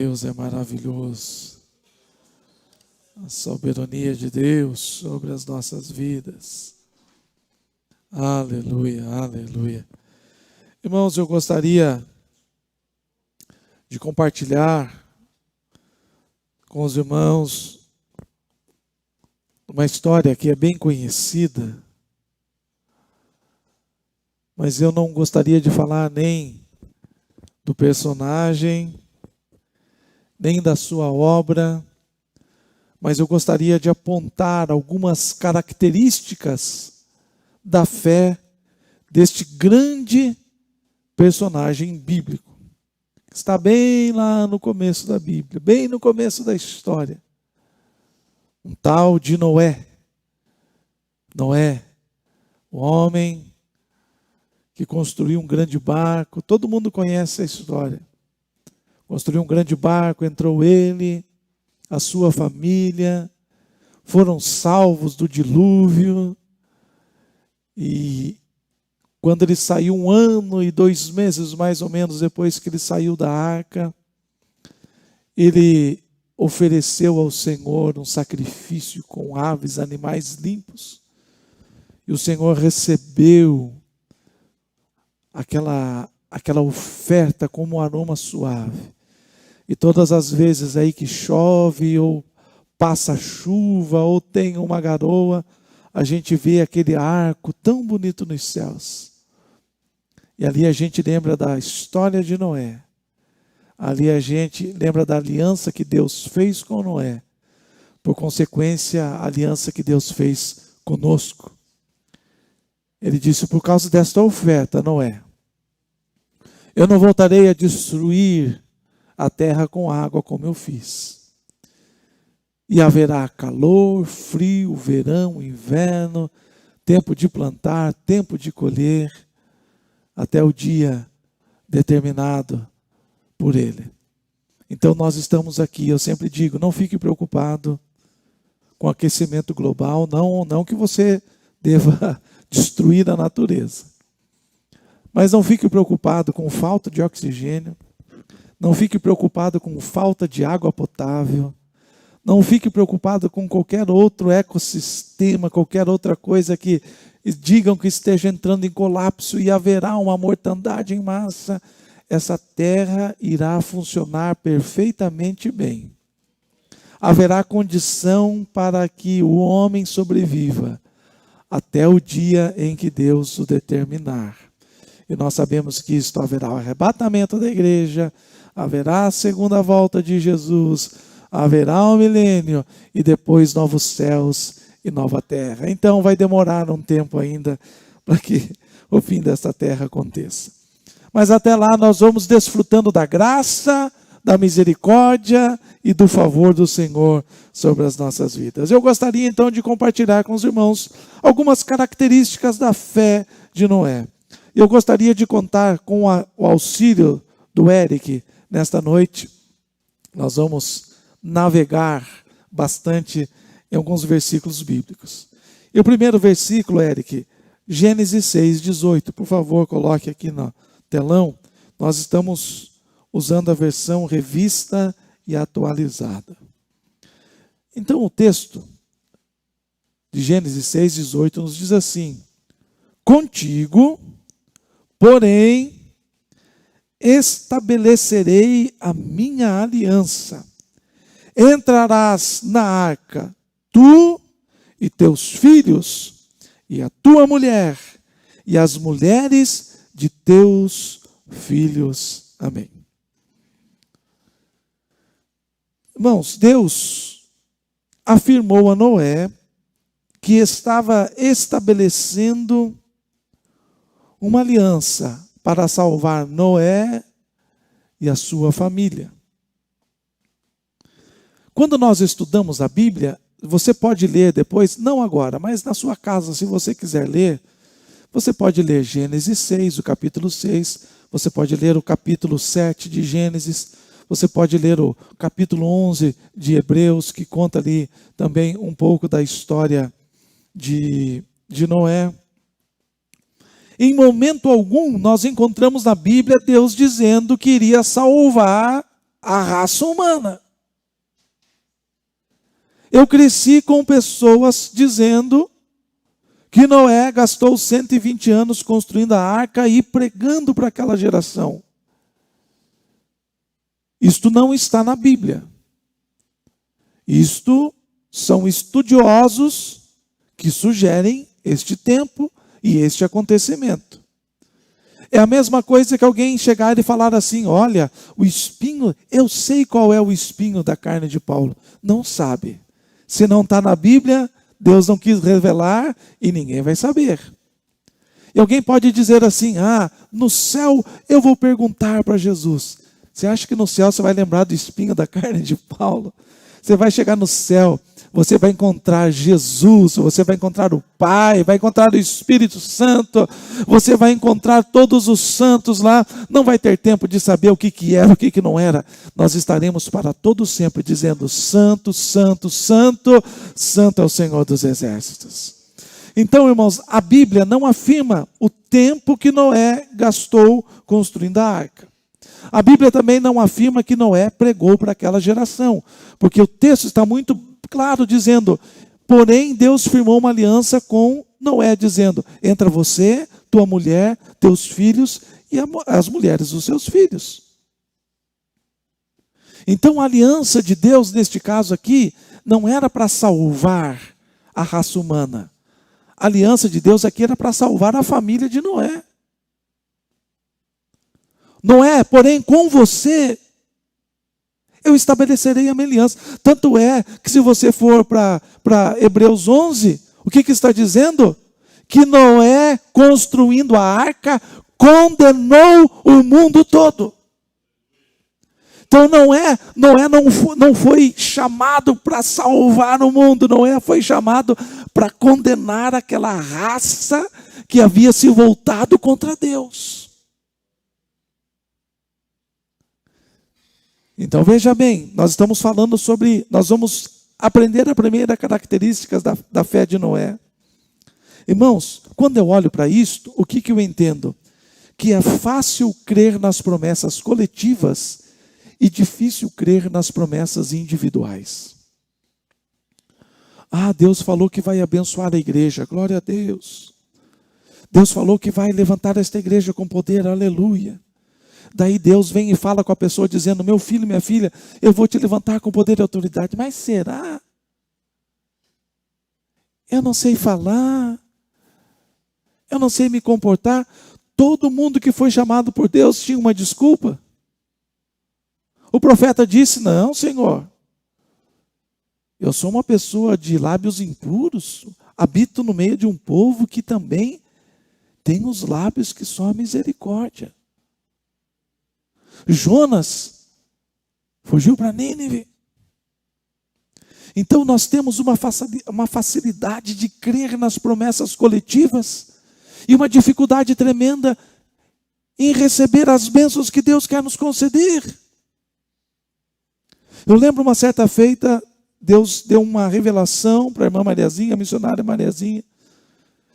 Deus é maravilhoso. A soberania de Deus sobre as nossas vidas. Aleluia, aleluia. Irmãos, eu gostaria de compartilhar com os irmãos uma história que é bem conhecida, mas eu não gostaria de falar nem do personagem, nem da sua obra, mas eu gostaria de apontar algumas características da fé deste grande personagem bíblico. Está bem lá no começo da Bíblia, bem no começo da história. Um tal de Noé. Noé, o homem que construiu um grande barco, todo mundo conhece a história. Construiu um grande barco, entrou ele, a sua família, foram salvos do dilúvio. E quando ele saiu 1 ano e 2 meses, mais ou menos, depois que ele saiu da arca, ele ofereceu ao Senhor um sacrifício com aves, animais limpos. E o Senhor recebeu aquela oferta como um aroma suave. E todas as vezes aí que chove, ou passa chuva, ou tem uma garoa, a gente vê aquele arco tão bonito nos céus. E ali a gente lembra da história de Noé. Ali a gente lembra da aliança que Deus fez com Noé. Por consequência, a aliança que Deus fez conosco. Ele disse: por causa desta oferta, Noé, eu não voltarei a destruir a terra com água como eu fiz. E haverá calor, frio, verão, inverno, tempo de plantar, tempo de colher, até o dia determinado por Ele. Então nós estamos aqui, eu sempre digo, não fique preocupado com o aquecimento global, não que você deva destruir a natureza. Mas não fique preocupado com falta de oxigênio, não fique preocupado com falta de água potável, não fique preocupado com qualquer outro ecossistema, qualquer outra coisa que digam que esteja entrando em colapso e haverá uma mortandade em massa. Essa terra irá funcionar perfeitamente bem. Haverá condição para que o homem sobreviva até o dia em que Deus o determinar. E nós sabemos que isto haverá o arrebatamento da igreja, haverá a segunda volta de Jesus, haverá o milênio e depois novos céus e nova terra. Então vai demorar um tempo ainda para que o fim desta terra aconteça. Mas até lá nós vamos desfrutando da graça, da misericórdia e do favor do Senhor sobre as nossas vidas. Eu gostaria então de compartilhar com os irmãos algumas características da fé de Noé. Eu gostaria de contar com o auxílio do Eric nesta noite. Nós vamos navegar bastante em alguns versículos bíblicos. E o primeiro versículo, Eric, Gênesis 6:18. Por favor, coloque aqui no telão. Nós estamos usando a versão revista e atualizada. Então o texto de Gênesis 6:18 nos diz assim: contigo, porém, estabelecerei a minha aliança. Entrarás na arca, tu e teus filhos, e a tua mulher, e as mulheres de teus filhos. Amém. Irmãos, Deus afirmou a Noé que estava estabelecendo uma aliança para salvar Noé e a sua família. Quando nós estudamos a Bíblia, você pode ler depois, não agora, mas na sua casa, se você quiser ler, você pode ler Gênesis 6, o capítulo 6, você pode ler o capítulo 7 de Gênesis, você pode ler o capítulo 11 de Hebreus, que conta ali também um pouco da história de Noé. Em momento algum, nós encontramos na Bíblia Deus dizendo que iria salvar a raça humana. Eu cresci com pessoas dizendo que Noé gastou 120 anos construindo a arca e pregando para aquela geração. Isto não está na Bíblia. Isto são estudiosos que sugerem este tempo e este acontecimento. É a mesma coisa que alguém chegar e falar assim: olha, o espinho, eu sei qual é o espinho da carne de Paulo. Não sabe. Se não está na Bíblia, Deus não quis revelar e ninguém vai saber. E alguém pode dizer assim: no céu eu vou perguntar para Jesus. Você acha que no céu você vai lembrar do espinho da carne de Paulo? Você vai chegar no céu, você vai encontrar Jesus, você vai encontrar o Pai, vai encontrar o Espírito Santo, você vai encontrar todos os santos lá. Não vai ter tempo de saber o que era, o que não era. Nós estaremos para todo sempre dizendo: Santo, Santo, Santo, Santo é o Senhor dos Exércitos. Então, irmãos, a Bíblia não afirma o tempo que Noé gastou construindo a arca. A Bíblia também não afirma que Noé pregou para aquela geração, porque o texto está muito claro dizendo: porém Deus firmou uma aliança com Noé, dizendo: entra você, tua mulher, teus filhos e as mulheres dos seus filhos. Então a aliança de Deus, neste caso aqui, não era para salvar a raça humana. A aliança de Deus aqui era para salvar a família de Noé. Noé, porém, com você eu estabelecerei a minha aliança. Tanto é que se você for para Hebreus 11, o que está dizendo? Que Noé, construindo a arca, condenou o mundo todo. Então Noé não foi chamado para salvar o mundo. Noé foi chamado para condenar aquela raça que havia se voltado contra Deus. Então veja bem, nós estamos falando sobre, nós vamos aprender a primeira característica da fé de Noé. Irmãos, quando eu olho para isto, o que eu entendo? Que é fácil crer nas promessas coletivas e difícil crer nas promessas individuais. Deus falou que vai abençoar a igreja, glória a Deus. Deus falou que vai levantar esta igreja com poder, aleluia. Daí Deus vem e fala com a pessoa dizendo: meu filho, minha filha, eu vou te levantar com poder e autoridade. Mas será? Eu não sei falar. Eu não sei me comportar. Todo mundo que foi chamado por Deus tinha uma desculpa. O profeta disse: não, Senhor, eu sou uma pessoa de lábios impuros, habito no meio de um povo que também tem os lábios que só a misericórdia. Jonas fugiu para Nínive. Então nós temos uma facilidade de crer nas promessas coletivas e uma dificuldade tremenda em receber as bênçãos que Deus quer nos conceder. Eu lembro uma certa feita, Deus deu uma revelação para a irmã Mariazinha, a missionária Mariazinha,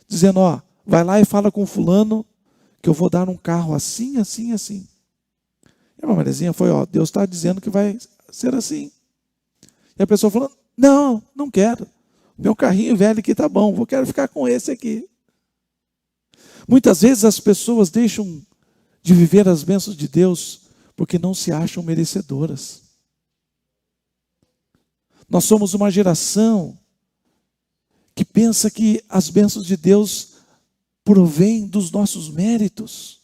dizendo: vai lá e fala com fulano que eu vou dar um carro assim, assim, assim. E a irmã Mariazinha foi: Deus está dizendo que vai ser assim. E a pessoa falou: não quero. Meu carrinho velho aqui está bom, quero ficar com esse aqui. Muitas vezes as pessoas deixam de viver as bênçãos de Deus porque não se acham merecedoras. Nós somos uma geração que pensa que as bênçãos de Deus provêm dos nossos méritos,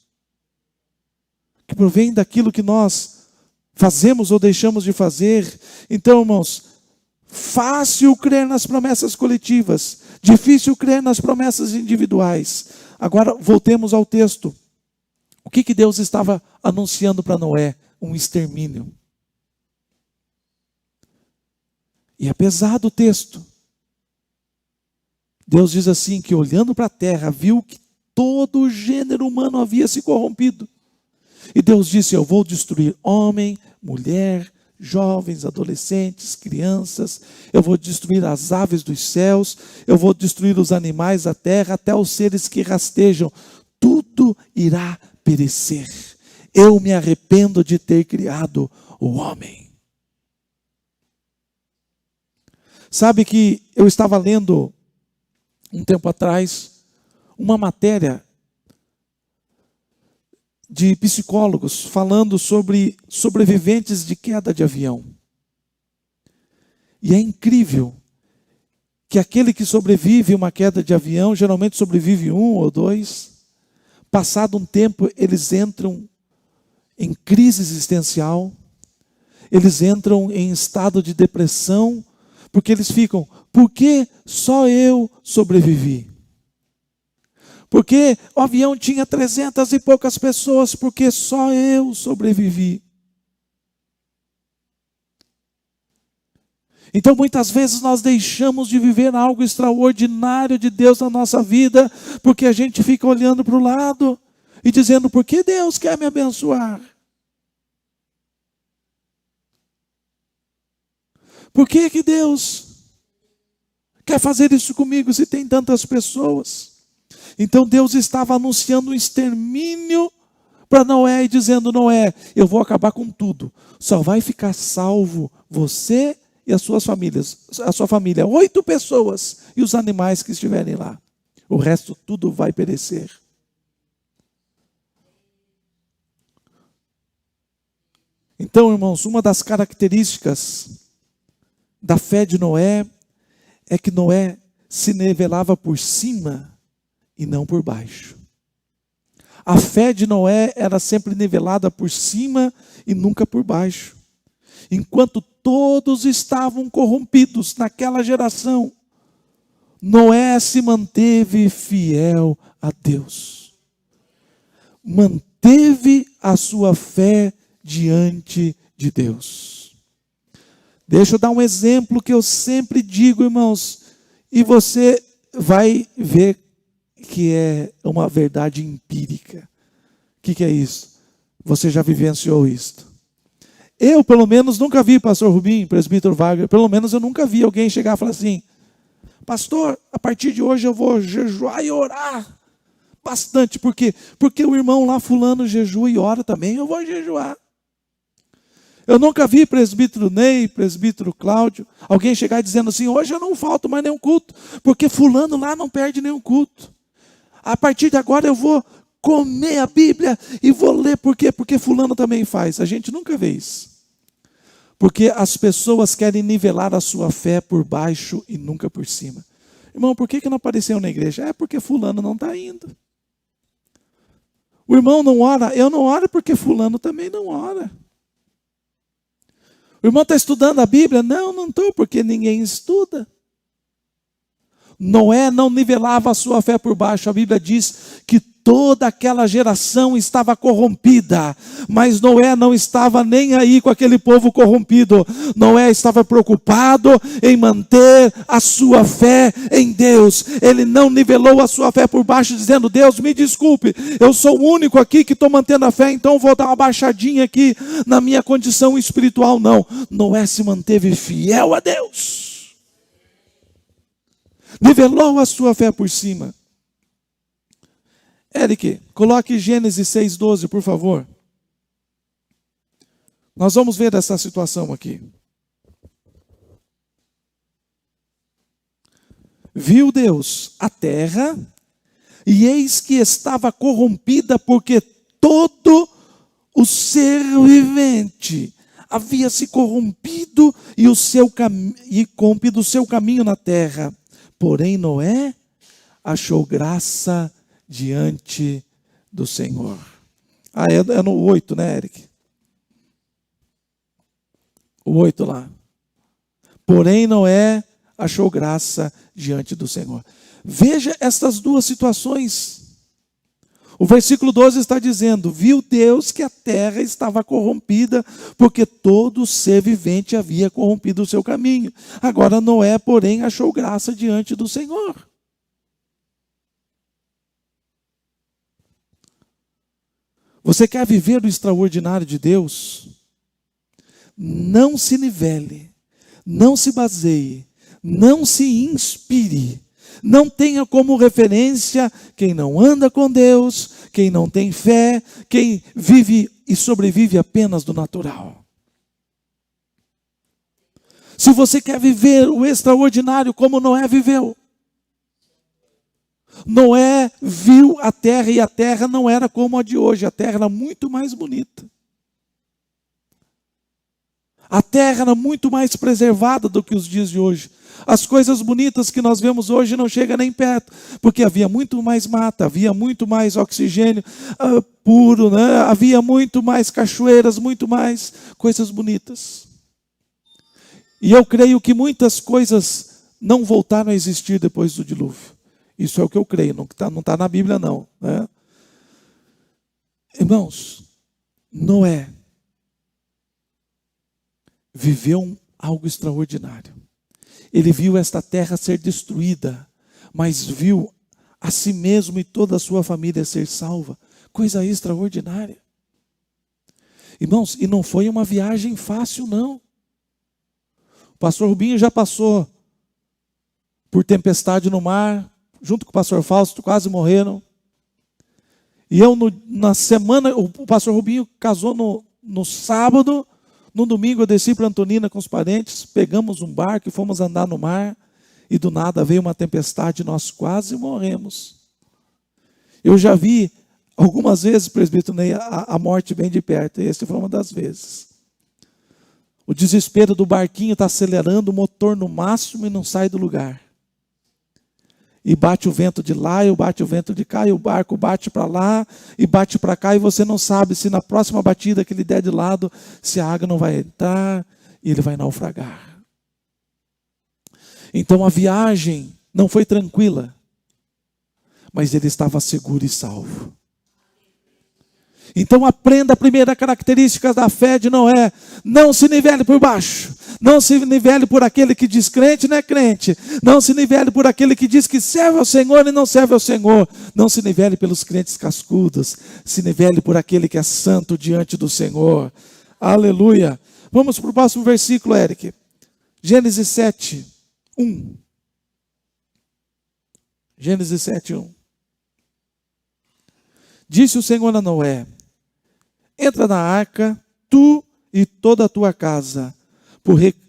que provém daquilo que nós fazemos ou deixamos de fazer. Então, irmãos, fácil crer nas promessas coletivas, difícil crer nas promessas individuais. Agora, voltemos ao texto. O que Deus estava anunciando para Noé? Um extermínio. E é pesado o texto. Deus diz assim, que olhando para a terra, viu que todo o gênero humano havia se corrompido. E Deus disse: eu vou destruir homem, mulher, jovens, adolescentes, crianças. Eu vou destruir as aves dos céus. Eu vou destruir os animais da terra, até os seres que rastejam. Tudo irá perecer. Eu me arrependo de ter criado o homem. Sabe que eu estava lendo um tempo atrás uma matéria de psicólogos falando sobre sobreviventes de queda de avião. E é incrível que aquele que sobrevive a uma queda de avião, geralmente sobrevive 1 ou 2, passado um tempo eles entram em crise existencial, eles entram em estado de depressão, porque eles ficam, por que só eu sobrevivi? Porque o avião tinha 300 e poucas pessoas, porque só eu sobrevivi. Então muitas vezes nós deixamos de viver algo extraordinário de Deus na nossa vida, porque a gente fica olhando para o lado e dizendo, por que Deus quer me abençoar? Por que que Deus quer fazer isso comigo se tem tantas pessoas? Então Deus estava anunciando um extermínio para Noé e dizendo, Noé, eu vou acabar com tudo. Só vai ficar salvo você e as suas famílias, a sua família, 8 pessoas e os animais que estiverem lá. O resto tudo vai perecer. Então, irmãos, uma das características da fé de Noé é que Noé se nivelava por cima e não por baixo. A fé de Noé era sempre nivelada por cima e nunca por baixo. Enquanto todos estavam corrompidos naquela geração, Noé se manteve fiel a Deus. Manteve a sua fé diante de Deus. Deixa eu dar um exemplo que eu sempre digo, irmãos, e você vai ver que é uma verdade empírica. O que é isso? Você já vivenciou isto. Eu, pelo menos, nunca vi, pastor Rubim, presbítero Wagner, pelo menos eu nunca vi alguém chegar e falar assim, pastor, a partir de hoje eu vou jejuar e orar bastante. Por quê? Porque o irmão lá fulano jejua e ora também, eu vou jejuar. Eu nunca vi presbítero Ney, presbítero Cláudio, alguém chegar dizendo assim, hoje eu não falto mais nenhum culto, porque fulano lá não perde nenhum culto. A partir de agora eu vou comer a Bíblia e vou ler, por quê? Porque fulano também faz. A gente nunca vê isso. Porque as pessoas querem nivelar a sua fé por baixo e nunca por cima. Irmão, por que não apareceu na igreja? É porque fulano não está indo. O irmão não ora, eu não oro porque fulano também não ora. O irmão está estudando a Bíblia? Não estou, porque ninguém estuda. Noé não nivelava a sua fé por baixo. A Bíblia diz que toda aquela geração estava corrompida, mas Noé não estava nem aí com aquele povo corrompido. Noé estava preocupado em manter a sua fé em Deus. Ele não nivelou a sua fé por baixo, dizendo, Deus, me desculpe, eu sou o único aqui que estou mantendo a fé, então vou dar uma baixadinha aqui na minha condição espiritual. Não, Noé se manteve fiel a Deus. Nivelou a sua fé por cima. Eric, coloque Gênesis 6,12, por favor. Nós vamos ver essa situação aqui. Viu Deus a terra, e eis que estava corrompida, porque todo o ser vivente havia se corrompido e corrompido o seu caminho na terra. Porém Noé achou graça diante do Senhor. É no 8, né, Eric? O 8 lá. Porém Noé achou graça diante do Senhor. Veja estas duas situações. O versículo 12 está dizendo, viu Deus que a terra estava corrompida, porque todo ser vivente havia corrompido o seu caminho. Agora Noé, porém, achou graça diante do Senhor. Você quer viver o extraordinário de Deus? Não se nivele, não se baseie, não se inspire. Não tenha como referência quem não anda com Deus, quem não tem fé, quem vive e sobrevive apenas do natural. Se você quer viver o extraordinário como Noé viveu. Noé viu a terra e a terra não era como a de hoje, a terra era muito mais bonita. A terra era muito mais preservada do que os dias de hoje. As coisas bonitas que nós vemos hoje não chegam nem perto, porque havia muito mais mata, havia muito mais oxigênio puro, né? Havia muito mais cachoeiras, muito mais coisas bonitas. E eu creio que muitas coisas não voltaram a existir depois do dilúvio. Isso é o que eu creio, não está na Bíblia não, né? Irmãos, Noé viveu algo extraordinário. Ele viu esta terra ser destruída, mas viu a si mesmo e toda a sua família ser salva. Coisa extraordinária. Irmãos, e não foi uma viagem fácil não. O pastor Rubinho já passou por tempestade no mar, junto com o pastor Fausto, quase morreram. E eu, na semana, o pastor Rubinho casou no sábado, no domingo eu desci para Antonina com os parentes, pegamos um barco e fomos andar no mar, e do nada veio uma tempestade e nós quase morremos. Eu já vi algumas vezes, presbítero Ney, a morte bem de perto, e essa foi uma das vezes. O desespero do barquinho está acelerando, o motor no máximo e não sai do lugar. E bate o vento de lá, e bate o vento de cá, e o barco bate para lá, e bate para cá, e você não sabe se na próxima batida que ele der de lado, se a água não vai entrar, e ele vai naufragar. Então a viagem não foi tranquila, mas ele estava seguro e salvo. Então aprenda a primeira característica da fé de Noé: não se nivele por baixo, não se nivele por aquele que diz crente e não é crente, não se nivele por aquele que diz que serve ao Senhor e não serve ao Senhor, não se nivele pelos crentes cascudos, se nivele por aquele que é santo diante do Senhor. Aleluia. Vamos para o próximo versículo, Eric. Gênesis 7, 1. Gênesis 7, 1. Disse o Senhor a Noé: entra na arca, tu e toda a tua casa,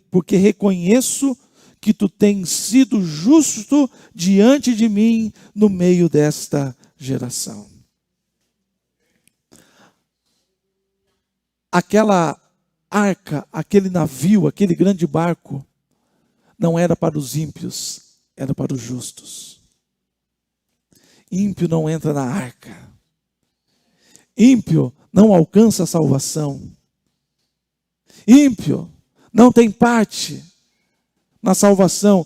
porque reconheço que tu tens sido justo diante de mim no meio desta geração. Aquela arca, aquele navio, aquele grande barco, não era para os ímpios, era para os justos. Ímpio não entra na arca. Ímpio não alcança a salvação. Ímpio não tem parte na salvação.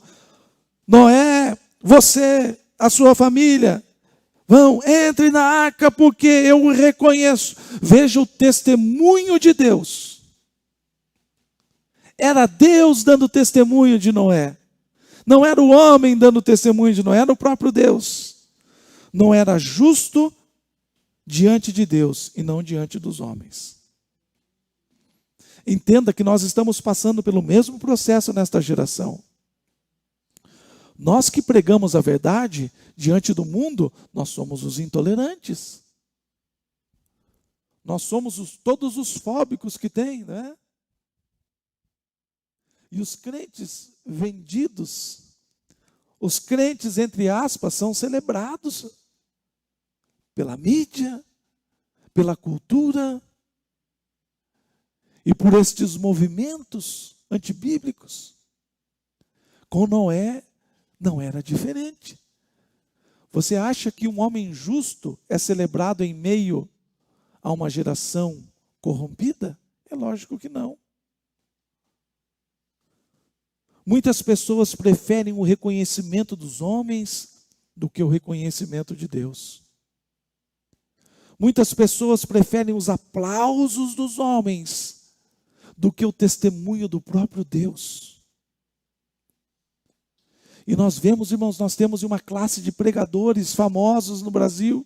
Noé, você, a sua família, entre na arca porque eu o reconheço. Veja o testemunho de Deus. Era Deus dando testemunho de Noé. Não era o homem dando testemunho de Noé, era o próprio Deus. Não era justo diante de Deus e não diante dos homens. Entenda que nós estamos passando pelo mesmo processo nesta geração. Nós que pregamos a verdade diante do mundo, nós somos os intolerantes. Nós somos todos os fóbicos que tem, né? E os crentes vendidos, os crentes, entre aspas, são celebrados pela mídia, pela cultura e por estes movimentos antibíblicos. Com Noé não era diferente. Você acha que um homem justo é celebrado em meio a uma geração corrompida? É lógico que não. Muitas pessoas preferem o reconhecimento dos homens do que o reconhecimento de Deus. Muitas pessoas preferem os aplausos dos homens do que o testemunho do próprio Deus. E nós vemos, irmãos, nós temos uma classe de pregadores famosos no Brasil.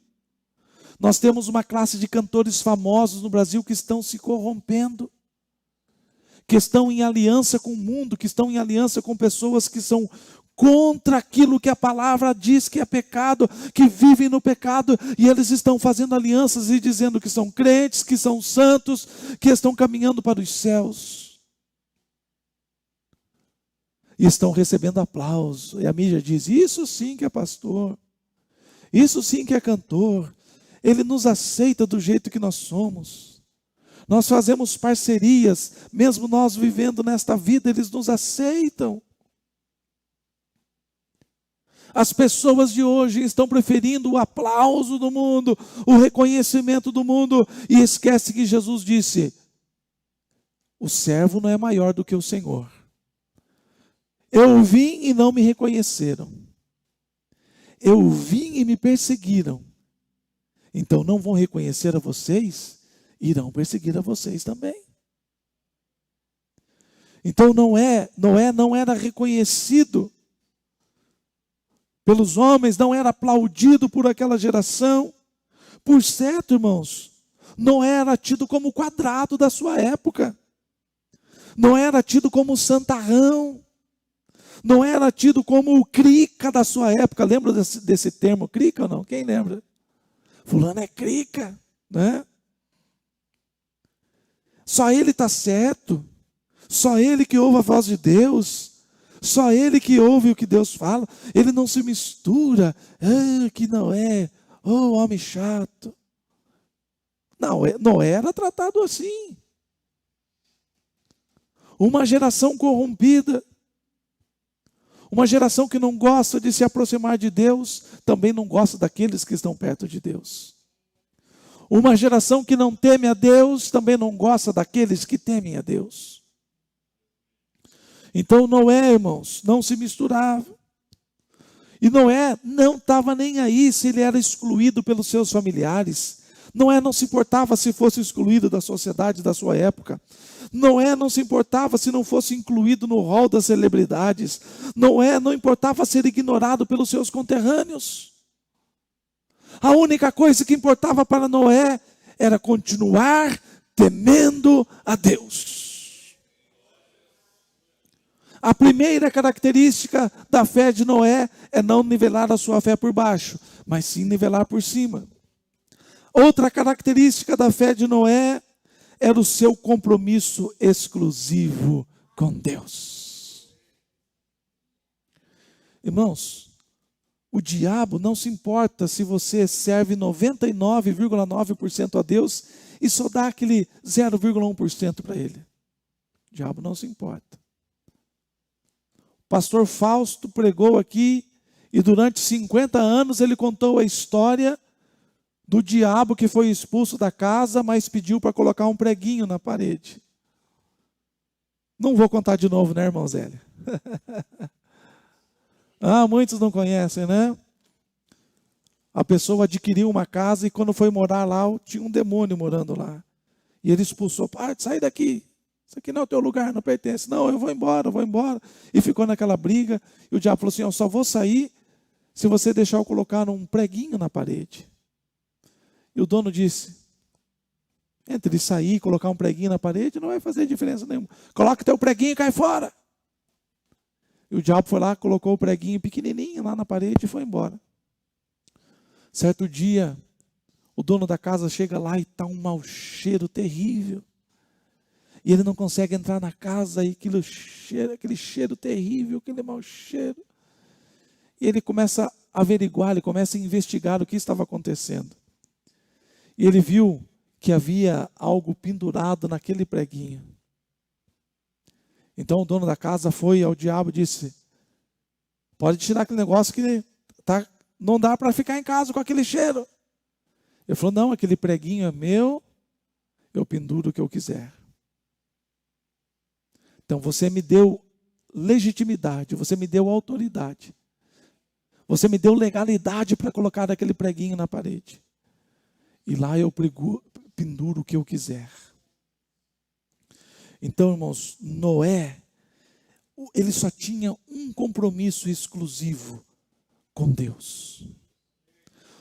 Nós temos uma classe de cantores famosos no Brasil que estão se corrompendo, que estão em aliança com o mundo, que estão em aliança com pessoas que são contra aquilo que a palavra diz que é pecado, que vivem no pecado, e eles estão fazendo alianças e dizendo que são crentes, que são santos, que estão caminhando para os céus. e estão recebendo aplauso. E a mídia diz: isso sim que é pastor, isso sim que é cantor. Ele nos aceita do jeito que nós somos. Nós fazemos parcerias, mesmo nós vivendo nesta vida, eles nos aceitam. As pessoas de hoje estão preferindo o aplauso do mundo, o reconhecimento do mundo, e esquece que Jesus disse: o servo não é maior do que o Senhor. Eu vim e não me reconheceram. Eu vim e me perseguiram. Então não vão reconhecer a vocês, irão perseguir a vocês também. Então Noé não era reconhecido pelos homens, não era aplaudido por aquela geração. Por certo, irmãos, Noé era tido como o quadrado da sua época. Noé era tido como o santarrão. Noé era tido como o crica da sua época. Lembra desse termo crica ou não? Quem lembra? Fulano é crica, né? Só ele está certo. Só ele que ouve a voz de Deus. Só ele que ouve o que Deus fala. Ele não se mistura. Que Noé, homem chato. Não, Noé era tratado assim. Uma geração corrompida. Uma geração que não gosta de se aproximar de Deus, também não gosta daqueles que estão perto de Deus. Uma geração que não teme a Deus, também não gosta daqueles que temem a Deus. Então Noé, irmãos, não se misturava. E Noé não estava nem aí se ele era excluído pelos seus familiares. Noé não se importava se fosse excluído da sociedade da sua época. Noé não se importava se não fosse incluído no rol das celebridades. Noé não importava ser ignorado pelos seus conterrâneos. A única coisa que importava para Noé era continuar temendo a Deus. A primeira característica da fé de Noé é não nivelar a sua fé por baixo, mas sim nivelar por cima. Outra característica da fé de Noé era o seu compromisso exclusivo com Deus. Irmãos, o diabo não se importa se você serve 99,9% a Deus e só dá aquele 0,1% para ele. O diabo não se importa. O pastor Fausto pregou aqui e durante 50 anos ele contou a história do diabo que foi expulso da casa, mas pediu para colocar um preguinho na parede. Não vou contar de novo, né, irmão Zélia? Muitos não conhecem, né? A pessoa adquiriu uma casa e quando foi morar lá, tinha um demônio morando lá. E ele expulsou: sai daqui. Isso aqui não é o teu lugar, não pertence. Não, eu vou embora. E ficou naquela briga. E o diabo falou assim: eu só vou sair se você deixar eu colocar um preguinho na parede. E o dono disse: entre sair e colocar um preguinho na parede, não vai fazer diferença nenhuma. Coloca teu preguinho e cai fora. E o diabo foi lá, colocou o preguinho pequenininho lá na parede e foi embora. Certo dia, o dono da casa chega lá e está um mau cheiro terrível. E ele não consegue entrar na casa e aquele cheiro terrível, aquele mau cheiro. E ele começa a averiguar, ele começa a investigar o que estava acontecendo. E ele viu que havia algo pendurado naquele preguinho. Então o dono da casa foi ao diabo e disse: pode tirar aquele negócio que não dá para ficar em casa com aquele cheiro. Ele falou: não, aquele preguinho é meu, eu penduro o que eu quiser. Então você me deu legitimidade, você me deu autoridade. Você me deu legalidade para colocar aquele preguinho na parede. E lá eu penduro o que eu quiser. Então, irmãos, Noé, ele só tinha um compromisso exclusivo com Deus.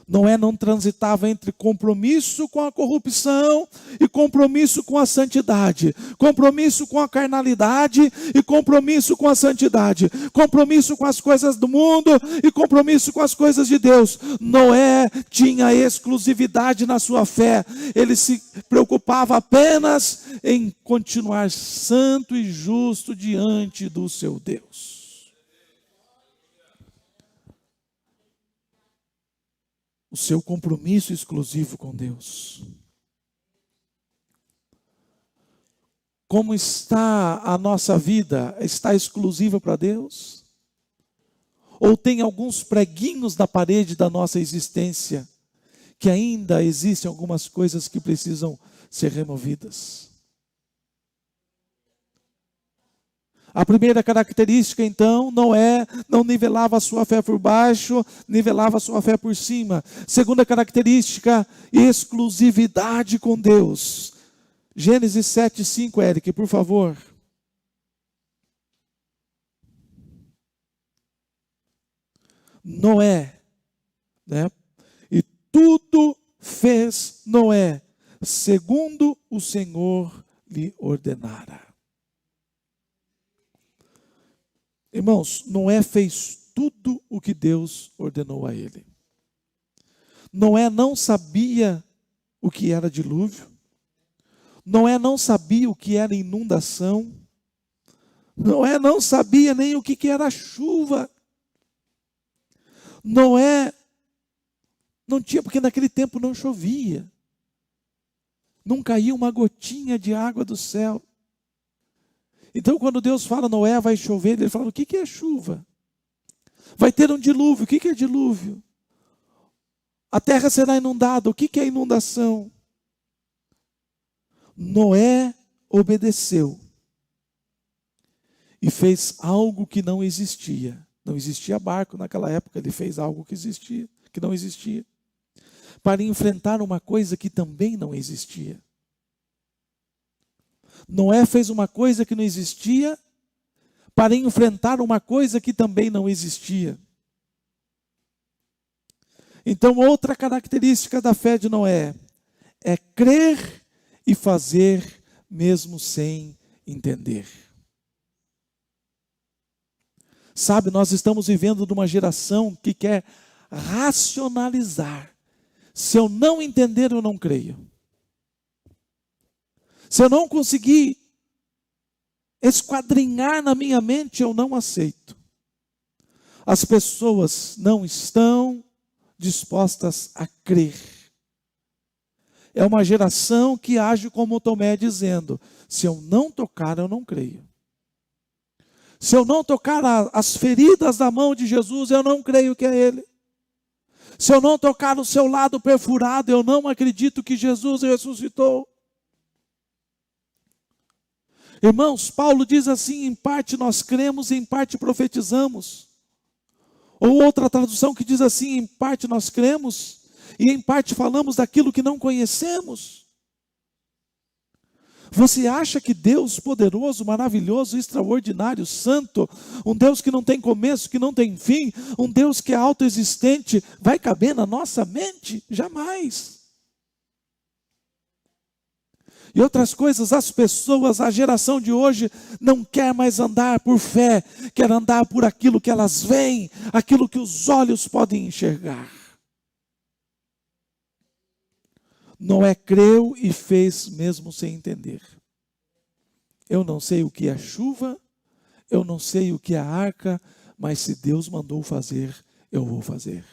Noé não transitava entre compromisso com a corrupção e compromisso com a santidade. Compromisso com a carnalidade e compromisso com a santidade. Compromisso com as coisas do mundo e compromisso com as coisas de Deus. Noé tinha exclusividade na sua fé. Ele se preocupava apenas em continuar santo e justo diante do seu Deus. o seu compromisso exclusivo com Deus. Como está a nossa vida? Está exclusiva para Deus? Ou tem alguns preguinhos na parede da nossa existência que ainda existem algumas coisas que precisam ser removidas? A primeira característica, então, não nivelava a sua fé por baixo, nivelava a sua fé por cima. Segunda característica, exclusividade com Deus. Gênesis 7:5, Eric, por favor. Noé, né? E tudo fez Noé, segundo o Senhor lhe ordenara. Irmãos, Noé fez tudo o que Deus ordenou a ele. Noé não sabia o que era dilúvio. Noé não sabia o que era inundação. Noé não sabia nem o que era chuva. Noé não tinha, porque naquele tempo não chovia. Não caía uma gotinha de água do céu. Então, quando Deus fala, Noé, vai chover, ele fala, o que é chuva? Vai ter um dilúvio, o que é dilúvio? A terra será inundada, o que é inundação? Noé obedeceu e fez algo que não existia. Não existia barco naquela época, ele fez algo que não existia, para enfrentar uma coisa que também não existia. Noé fez uma coisa que não existia para enfrentar uma coisa que também não existia. Então, outra característica da fé de Noé é crer e fazer mesmo sem entender. Sabe, nós estamos vivendo numa geração que quer racionalizar. Se eu não entender, eu não creio. Se eu não conseguir esquadrinhar na minha mente, eu não aceito. As pessoas não estão dispostas a crer. É uma geração que age como Tomé, dizendo, se eu não tocar, eu não creio. Se eu não tocar as feridas da mão de Jesus, eu não creio que é Ele. Se eu não tocar no seu lado perfurado, eu não acredito que Jesus ressuscitou. Irmãos, Paulo diz assim, em parte nós cremos, em parte profetizamos. Ou outra tradução que diz assim, em parte nós cremos, e em parte falamos daquilo que não conhecemos. Você acha que Deus poderoso, maravilhoso, extraordinário, santo, um Deus que não tem começo, que não tem fim, um Deus que é autoexistente, vai caber na nossa mente? Jamais. E outras coisas, as pessoas, a geração de hoje não quer mais andar por fé, quer andar por aquilo que elas veem, aquilo que os olhos podem enxergar. Noé creu e fez mesmo sem entender. Eu não sei o que é chuva, eu não sei o que é arca, mas se Deus mandou fazer, eu vou fazer.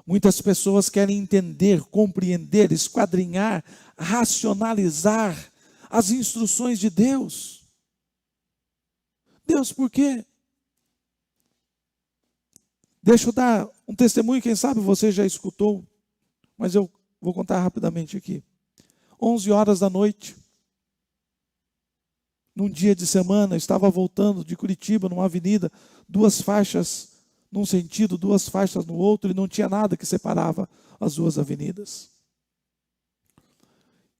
Muitas pessoas querem entender, compreender, esquadrinhar, racionalizar as instruções de Deus. Deus, por quê? Deixa eu dar um testemunho, quem sabe você já escutou, mas eu vou contar rapidamente aqui. 11 horas da noite, num dia de semana, eu estava voltando de Curitiba, numa avenida, 2 faixas num sentido, 2 faixas no outro, e não tinha nada que separava as 2 avenidas.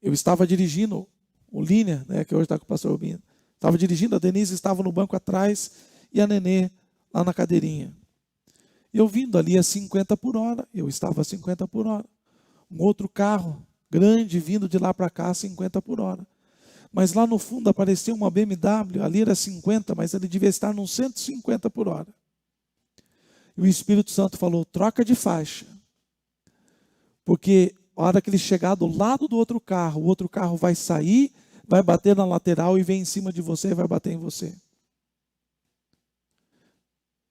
Eu estava dirigindo o Línia, né, que hoje está com o pastor Rubinho. Estava dirigindo, a Denise estava no banco atrás e a Nenê lá na cadeirinha. E eu vindo ali a 50 por hora, eu estava a 50 por hora. Um outro carro grande vindo de lá para cá a 50 por hora. Mas lá no fundo apareceu uma BMW, ali era 50, mas ele devia estar nos 150 por hora. E o Espírito Santo falou, troca de faixa. Porque a hora que ele chegar do lado do outro carro, o outro carro vai sair, vai bater na lateral e vem em cima de você e vai bater em você.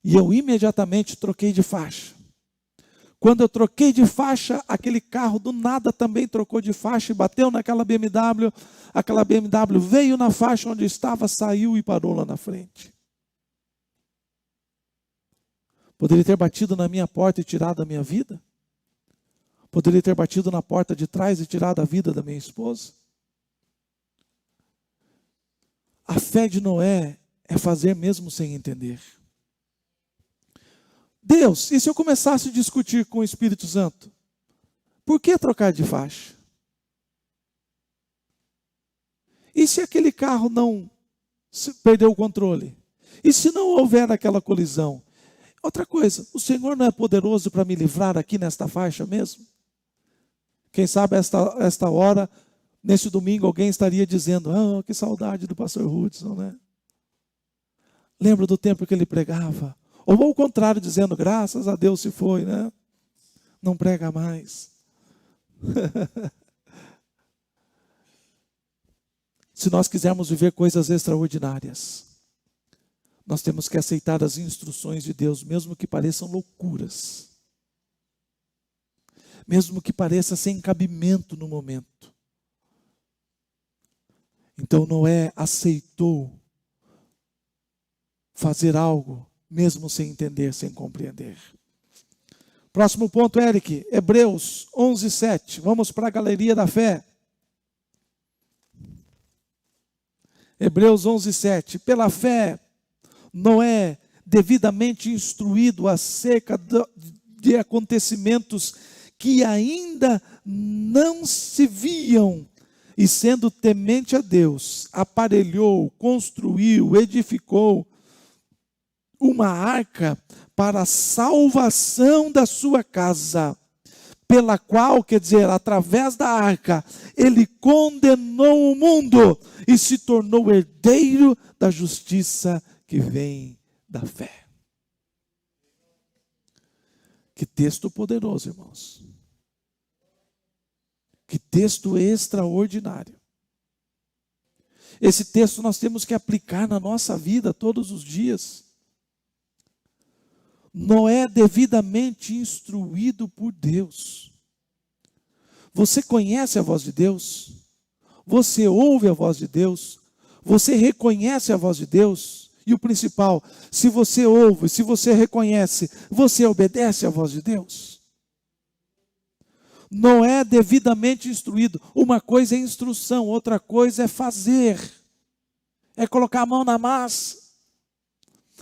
E eu imediatamente troquei de faixa. Quando eu troquei de faixa, aquele carro do nada também trocou de faixa e bateu naquela BMW. Aquela BMW veio na faixa onde estava, saiu e parou lá na frente. Poderia ter batido na minha porta e tirado a minha vida? Poderia ter batido na porta de trás e tirado a vida da minha esposa? A fé de Noé é fazer mesmo sem entender. Deus, e se eu começasse a discutir com o Espírito Santo? Por que trocar de faixa? E se aquele carro não perdeu o controle? E se não houver aquela colisão? Outra coisa, o Senhor não é poderoso para me livrar aqui nesta faixa mesmo? Quem sabe esta hora, nesse domingo, alguém estaria dizendo: ah, que saudade do pastor Hudson, né? Lembro do tempo que ele pregava. Ou ao contrário, dizendo: graças a Deus se foi, né? Não prega mais. Se nós quisermos viver coisas extraordinárias, nós temos que aceitar as instruções de Deus, mesmo que pareçam loucuras. Mesmo que pareça sem cabimento no momento. Então Noé aceitou fazer algo, mesmo sem entender, sem compreender. Próximo ponto, Eric, Hebreus 11:7. Vamos para a galeria da fé. Hebreus 11:7. Pela fé, Noé, devidamente instruído acerca de acontecimentos que ainda não se viam, e sendo temente a Deus, aparelhou, construiu, edificou uma arca para a salvação da sua casa, pela qual, quer dizer, através da arca, ele condenou o mundo e se tornou herdeiro da justiça que vem da fé. Que texto poderoso, irmãos. Que texto extraordinário. Esse texto nós temos que aplicar na nossa vida todos os dias. Noé devidamente instruído por Deus. Você conhece a voz de Deus? Você ouve a voz de Deus? Você reconhece a voz de Deus? E o principal, se você ouve, se você reconhece, você obedece à voz de Deus? Noé devidamente instruído. Uma coisa é instrução, outra coisa é fazer. É colocar a mão na massa.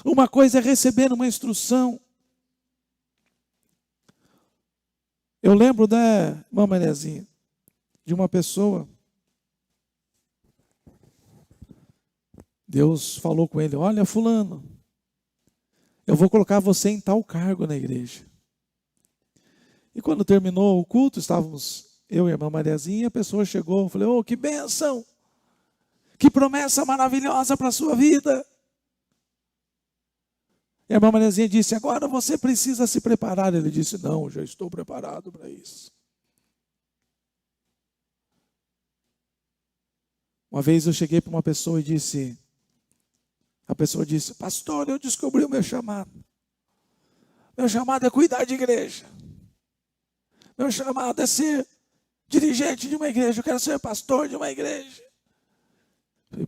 Uma coisa é receber uma instrução. Eu lembro da irmã Mariazinha, de uma pessoa. Deus falou com ele: olha, fulano, eu vou colocar você em tal cargo na igreja. E quando terminou o culto, estávamos eu e a irmã Mariazinha, a pessoa chegou, eu falei: oh, que bênção, que promessa maravilhosa para a sua vida. E a irmã Mariazinha disse: agora você precisa se preparar. Ele disse: não, já estou preparado para isso. Uma vez eu cheguei para uma pessoa e disse, a pessoa disse: pastor, eu descobri o meu chamado. Meu chamado é cuidar de igreja. Meu chamado é ser dirigente de uma igreja. Eu quero ser pastor de uma igreja.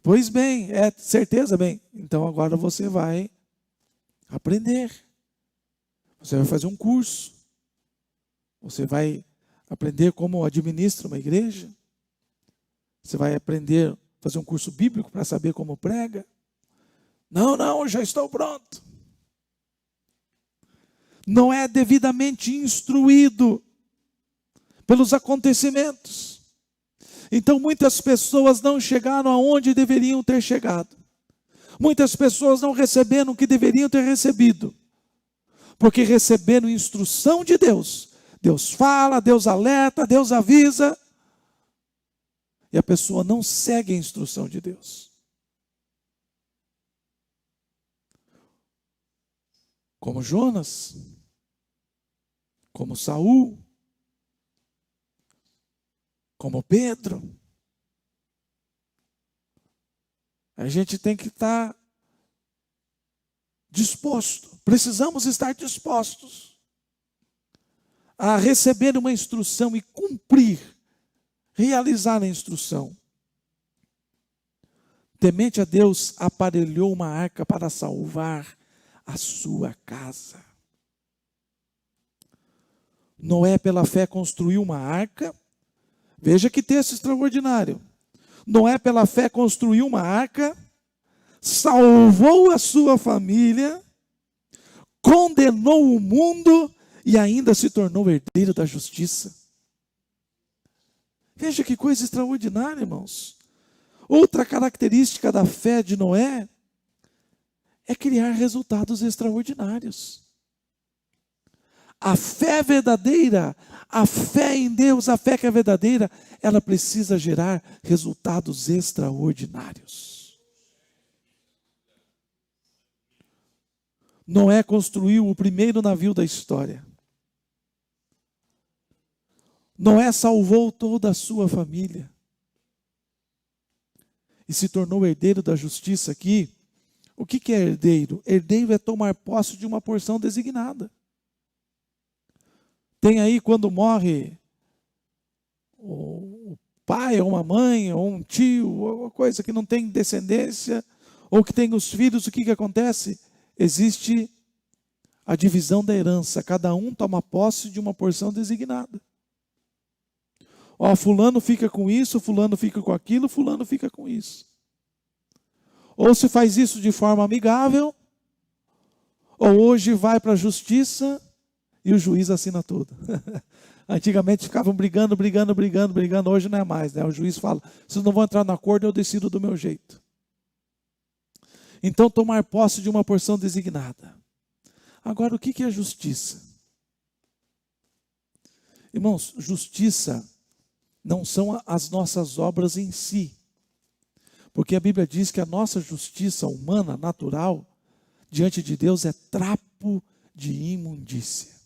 Pois bem, é certeza, bem. Então agora você vai aprender. Você vai fazer um curso. Você vai aprender como administra uma igreja. Você vai aprender a fazer um curso bíblico para saber como prega. Não, já estou pronto. Não é devidamente instruído pelos acontecimentos. Então muitas pessoas não chegaram aonde deveriam ter chegado. Muitas pessoas não receberam o que deveriam ter recebido. Porque receberam instrução de Deus. Deus fala, Deus alerta, Deus avisa. E a pessoa não segue a instrução de Deus. Como Jonas, como Saul, como Pedro. A gente tem que estar disposto. Precisamos estar dispostos a receber uma instrução e cumprir, realizar a instrução. Temente a Deus, aparelhou uma arca para salvar a sua casa. Noé, pela fé, construiu uma arca. Veja que texto extraordinário. Noé, pela fé, construiu uma arca, salvou a sua família, condenou o mundo e ainda se tornou herdeiro da justiça. Veja que coisa extraordinária, irmãos. Outra característica da fé de Noé é criar resultados extraordinários. A fé verdadeira, a fé em Deus, a fé que é verdadeira, ela precisa gerar resultados extraordinários. Noé construiu o primeiro navio da história. Noé salvou toda a sua família. E se tornou herdeiro da justiça aqui. O que é herdeiro? Herdeiro é tomar posse de uma porção designada. Tem aí quando morre o pai, ou uma mãe, ou um tio, ou uma coisa que não tem descendência, ou que tem os filhos, o que acontece? Existe a divisão da herança. Cada um toma posse de uma porção designada. Ó, fulano fica com isso, fulano fica com aquilo, fulano fica com isso. Ou se faz isso de forma amigável, ou hoje vai para a justiça e o juiz assina tudo. Antigamente ficavam brigando, hoje não é mais, né? O juiz fala, vocês não vão entrar no acordo, eu decido do meu jeito. Então, tomar posse de uma porção designada. Agora, o que é justiça? Irmãos, justiça não são as nossas obras em si. Porque a Bíblia diz que a nossa justiça humana, natural, diante de Deus é trapo de imundícia.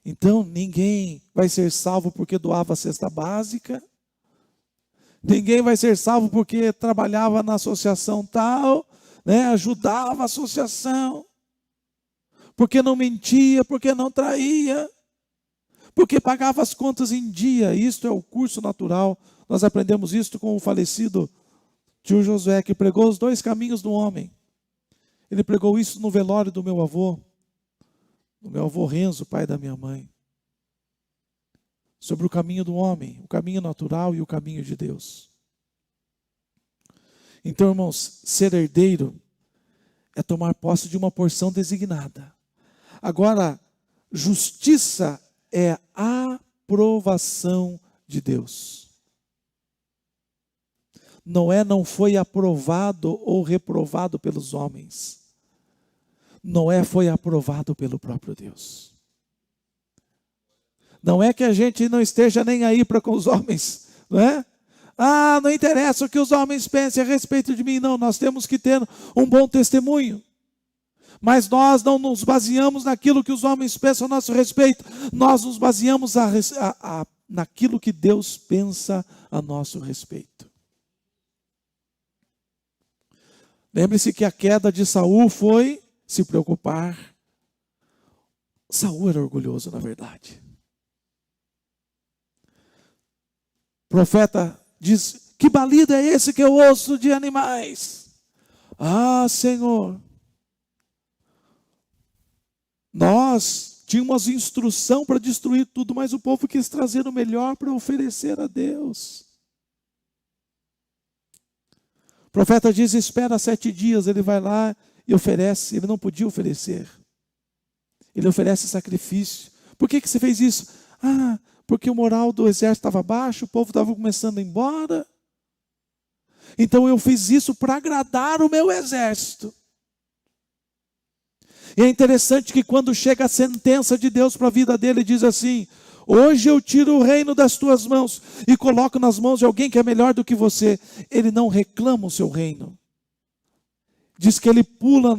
Então, ninguém vai ser salvo porque doava a cesta básica. Ninguém vai ser salvo porque trabalhava na associação tal, né, ajudava a associação. Porque não mentia, porque não traía. Porque pagava as contas em dia. Isto é o curso natural. Nós aprendemos isto com o falecido tio Josué, que pregou os dois caminhos do homem. Ele pregou isso no velório do meu avô Renzo, pai da minha mãe. Sobre o caminho do homem, o caminho natural e o caminho de Deus. Então, irmãos, ser herdeiro é tomar posse de uma porção designada. Agora, justiça é a aprovação de Deus. Noé não foi aprovado ou reprovado pelos homens. Noé foi aprovado pelo próprio Deus. Não é que a gente não esteja nem aí para com os homens, não é? Ah, não interessa o que os homens pensem a respeito de mim. Não, nós temos que ter um bom testemunho. Mas nós não nos baseamos naquilo que os homens pensam a nosso respeito. Nós nos baseamos naquilo que Deus pensa a nosso respeito. Lembre-se que a queda de Saul foi se preocupar. Saul era orgulhoso, na verdade. O profeta diz, que balido é esse que eu ouço de animais? Ah, Senhor, nós tínhamos instrução para destruir tudo, mas o povo quis trazer o melhor para oferecer a Deus. O profeta diz, espera 7 dias, ele vai lá e oferece. Ele não podia oferecer. Ele oferece sacrifício. Por que você fez isso? Ah, porque o moral do exército estava baixo, o povo estava começando a ir embora. Então eu fiz isso para agradar o meu exército. E é interessante que quando chega a sentença de Deus para a vida dele, diz assim, hoje eu tiro o reino das tuas mãos e coloco nas mãos de alguém que é melhor do que você. Ele não reclama o seu reino. Diz que ele pula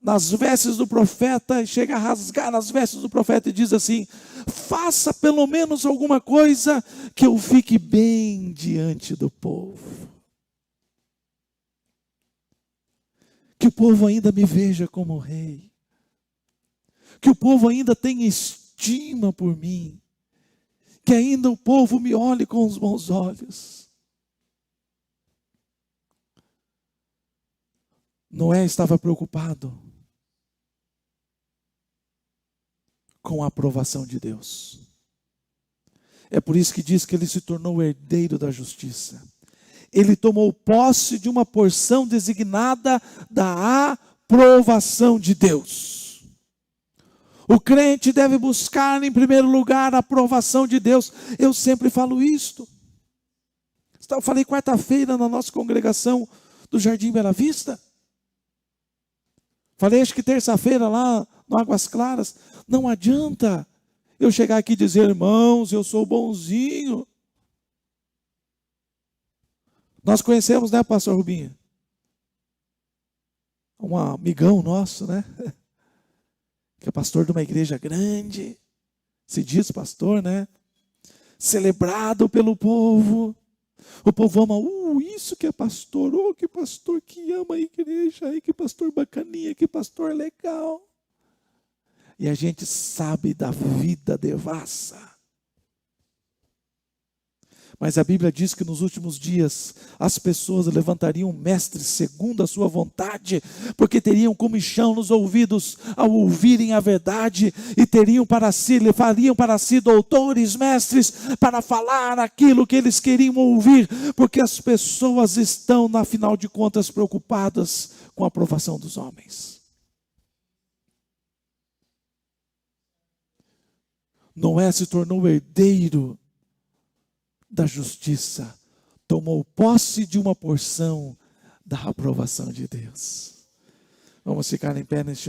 nas vestes do profeta e chega a rasgar as vestes do profeta e diz assim, faça pelo menos alguma coisa que eu fique bem diante do povo. Que o povo ainda me veja como rei. que o povo ainda tem estima por mim, que ainda o povo me olhe com os bons olhos. Noé estava preocupado com a aprovação de Deus. É por isso que diz que ele se tornou herdeiro da justiça. Ele tomou posse de uma porção designada da aprovação de Deus. O crente deve buscar em primeiro lugar a aprovação de Deus. Eu sempre falo isto. Eu falei quarta-feira na nossa congregação do Jardim Bela Vista. Falei acho que terça-feira lá no Águas Claras. Não adianta eu chegar aqui e dizer, irmãos, eu sou bonzinho. Nós conhecemos, né, pastor Rubinho? Um amigão nosso, né? Que é pastor de uma igreja grande. Se diz pastor, né? Celebrado pelo povo. O povo ama, isso que é pastor. Que pastor que ama a igreja. Que pastor bacaninha, que pastor legal. E a gente sabe da vida devassa. Mas a Bíblia diz que nos últimos dias as pessoas levantariam mestres segundo a sua vontade, porque teriam comichão nos ouvidos ao ouvirem a verdade, e fariam para si doutores, mestres, para falar aquilo que eles queriam ouvir, porque as pessoas estão, na final de contas, preocupadas com a aprovação dos homens. Noé se tornou herdeiro da justiça, tomou posse de uma porção da aprovação de Deus. Vamos ficar em pé neste momento.